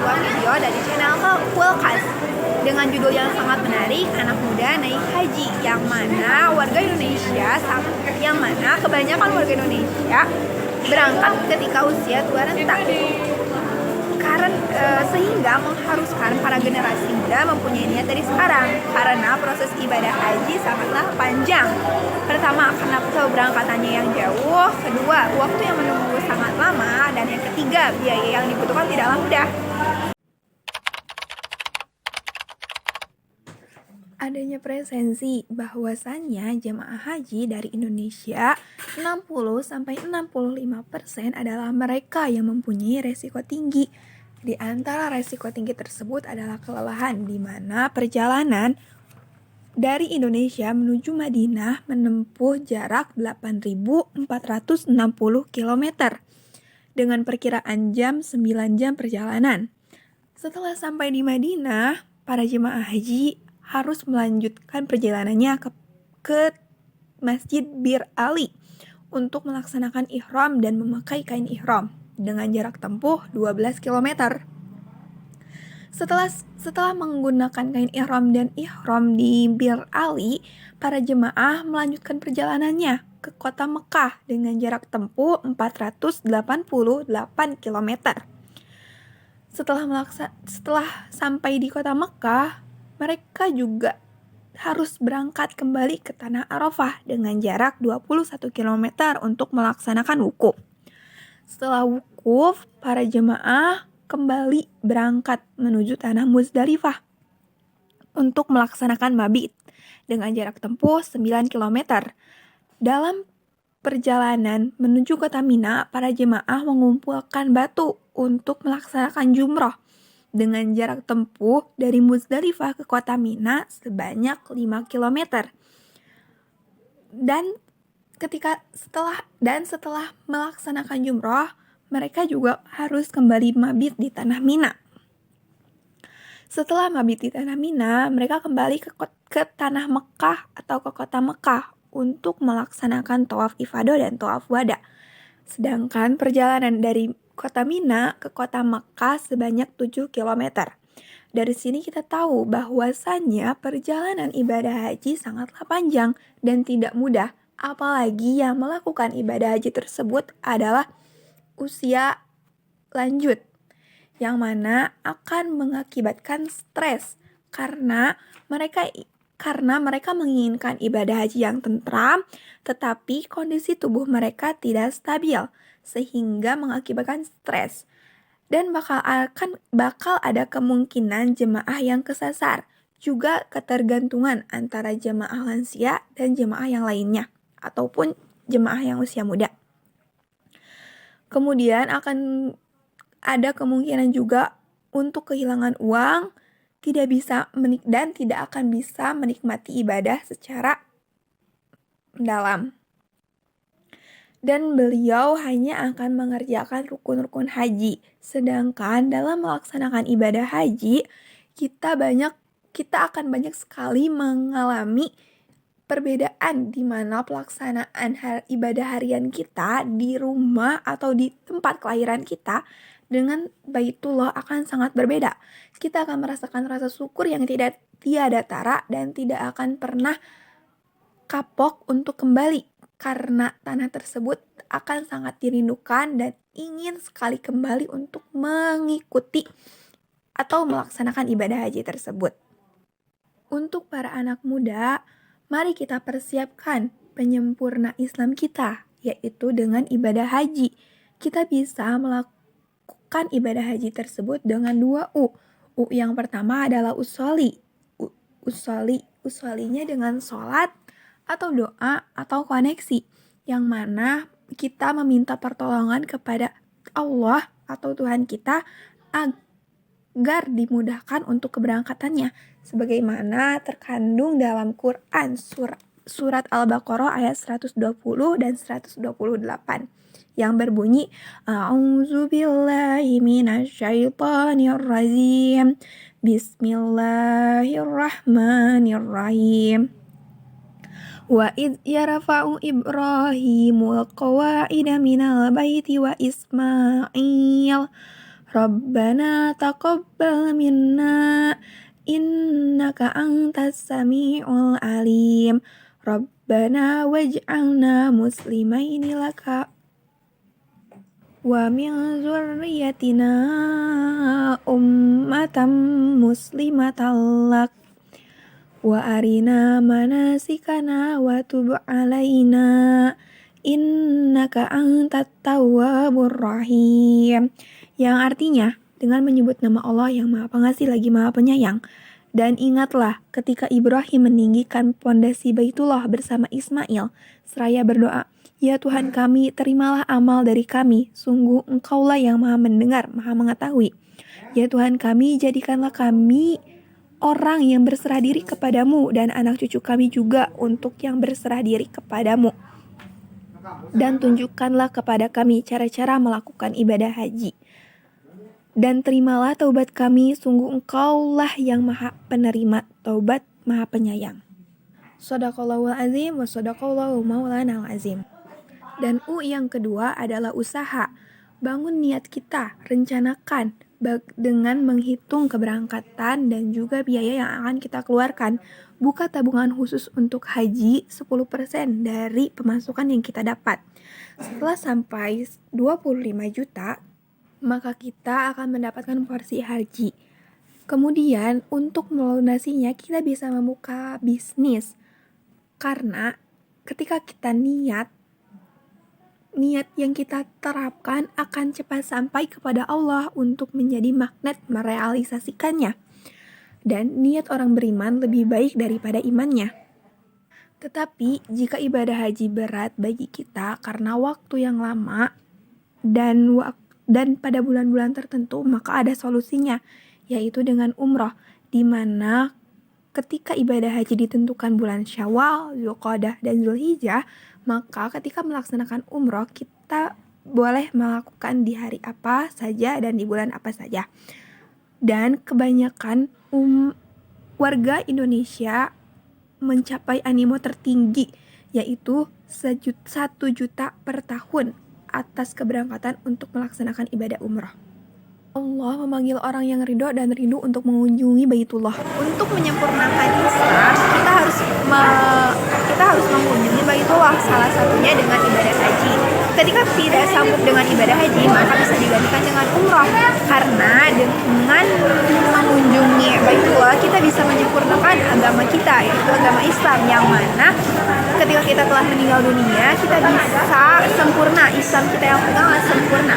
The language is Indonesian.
sebuah video dari channel Kulkas dengan judul yang sangat menarik, Anak Muda Naik Haji, yang mana kebanyakan warga Indonesia berangkat ketika usia tua renta. Sehingga mengharuskan para generasi muda mempunyai niat dari sekarang, karena proses ibadah haji sangatlah panjang. Pertama, karena keberangkatannya yang jauh. Kedua, waktu yang menunggu sangat lama. Dan yang ketiga, biaya yang dibutuhkan tidaklah mudah. Adanya presensi bahwasannya jemaah haji dari Indonesia 60-65% adalah mereka yang mempunyai resiko tinggi. Di antara resiko tinggi tersebut adalah kelelahan, di mana perjalanan dari Indonesia menuju Madinah menempuh jarak 8.460 km dengan perkiraan 9 jam perjalanan. Setelah sampai di Madinah, para jemaah haji harus melanjutkan perjalanannya ke Masjid Bir Ali untuk melaksanakan ihram dan memakai kain ihram dengan jarak tempuh 12 km. Setelah menggunakan kain ihram dan ihram di Bir Ali, para jemaah melanjutkan perjalanannya ke kota Mekah dengan jarak tempuh 488 km. Setelah sampai di kota Mekah, mereka juga harus berangkat kembali ke Tanah Arafah dengan jarak 21 km untuk melaksanakan wukuf. Setelah wukuf, para jemaah kembali berangkat menuju Tanah Muzdalifah untuk melaksanakan mabit dengan jarak tempuh 9 km. Dalam perjalanan menuju kota Mina, para jemaah mengumpulkan batu untuk melaksanakan jumroh dengan jarak tempuh dari Muzdalifah ke kota Mina sebanyak 5 km. Setelah melaksanakan jumroh, mereka juga harus kembali mabit di Tanah Mina. Setelah mabit di Tanah Mina, mereka kembali ke Tanah Mekah atau ke kota Mekah untuk melaksanakan tawaf ifadah dan tawaf wada. Sedangkan perjalanan dari kota Mina ke kota Mekah sebanyak 7 km. Dari sini kita tahu bahwasannya perjalanan ibadah haji sangatlah panjang dan tidak mudah. Apalagi yang melakukan ibadah haji tersebut adalah usia lanjut, yang mana akan mengakibatkan stres karena mereka menginginkan ibadah haji yang tentram, tetapi kondisi tubuh mereka tidak stabil sehingga mengakibatkan stres. Dan bakal ada kemungkinan jemaah yang kesasar, juga ketergantungan antara jemaah lansia dan jemaah yang lainnya ataupun jemaah yang usia muda. Kemudian akan ada kemungkinan juga untuk kehilangan uang, tidak akan bisa menikmati ibadah secara mendalam. Dan beliau hanya akan mengerjakan rukun-rukun haji. Sedangkan dalam melaksanakan ibadah haji, kita akan banyak sekali mengalami perbedaan di mana pelaksanaan ibadah harian kita di rumah atau di tempat kelahiran kita dengan Baitullah akan sangat berbeda. Kita akan merasakan rasa syukur yang tiada tara dan tidak akan pernah kapok untuk kembali, karena tanah tersebut akan sangat dirindukan dan ingin sekali kembali untuk mengikuti atau melaksanakan ibadah haji tersebut. Untuk para anak muda, mari kita persiapkan penyempurna Islam kita, yaitu dengan ibadah haji. Kita bisa melakukan ibadah haji tersebut dengan 2 U. U yang pertama adalah usoli. Usolinya dengan sholat atau doa atau koneksi, yang mana kita meminta pertolongan kepada Allah atau Tuhan kita agar dimudahkan untuk keberangkatannya, sebagaimana terkandung dalam Quran surat Al-Baqarah ayat 120 dan 128 yang berbunyi, A'udzubillahi minasyaitonirrajim, Bismillahirrahmanirrahim. Wa idh yarfa'u Ibrahimul qawa'ida minal baiti wa Ismail Rabbana taqabbal minna innaka antas sami'ul alim. Rabbana waj'alna muslimaini laka wa min dzurriyyatina ummatan muslimatan lak wa arina manasikana wa tub alaina innaka antat tawwabur rahim. Yang artinya, dengan menyebut nama Allah yang Maha Pengasih lagi Maha Penyayang. Dan ingatlah ketika Ibrahim meninggikan pondasi Baitullah bersama Ismail, seraya berdoa, "Ya Tuhan kami, terimalah amal dari kami, sungguh Engkaulah yang Maha mendengar, Maha mengetahui. Ya Tuhan kami, jadikanlah kami orang yang berserah diri kepadamu, dan anak cucu kami juga untuk yang berserah diri kepadamu. Dan tunjukkanlah kepada kami cara-cara melakukan ibadah haji. Dan terimalah taubat kami, sungguh Engkaulah yang Maha penerima taubat, Maha penyayang." Shadaqallahul azim wa shadaqallahu maulanal azim. Dan yang kedua adalah usaha. Bangun niat kita, rencanakan dengan menghitung keberangkatan dan juga biaya yang akan kita keluarkan. Buka tabungan khusus untuk haji 10% dari pemasukan yang kita dapat. Setelah sampai 25 juta, maka kita akan mendapatkan porsi haji. Kemudian untuk melunasinya kita bisa membuka bisnis. Karena ketika kita niat yang kita terapkan akan cepat sampai kepada Allah untuk menjadi magnet merealisasikannya. Dan niat orang beriman lebih baik daripada imannya. Tetapi jika ibadah haji berat bagi kita karena waktu yang lama dan pada bulan-bulan tertentu, maka ada solusinya, yaitu dengan umroh, di mana ketika ibadah haji ditentukan bulan Syawal, Dzulqa'dah, dan Dzulhijjah, maka ketika melaksanakan umroh kita boleh melakukan di hari apa saja dan di bulan apa saja. Dan kebanyakan warga Indonesia mencapai animo tertinggi, yaitu 1 juta per tahun atas keberangkatan untuk melaksanakan ibadah umroh. Allah memanggil orang yang ridho dan rindu untuk mengunjungi Baitullah. Untuk menyempurnakan Islam, kita harus mengunjungi Baitullah, salah satunya dengan ibadah haji. Ketika tidak sanggup dengan ibadah haji, maka bisa digantikan dengan umroh. Karena dengan mengunjungi Baitullah, kita bisa menyempurnakan agama kita, yaitu agama Islam, yang mana ketika kita telah meninggal dunia, kita bisa sempurna, Islam kita yang pegang sempurna.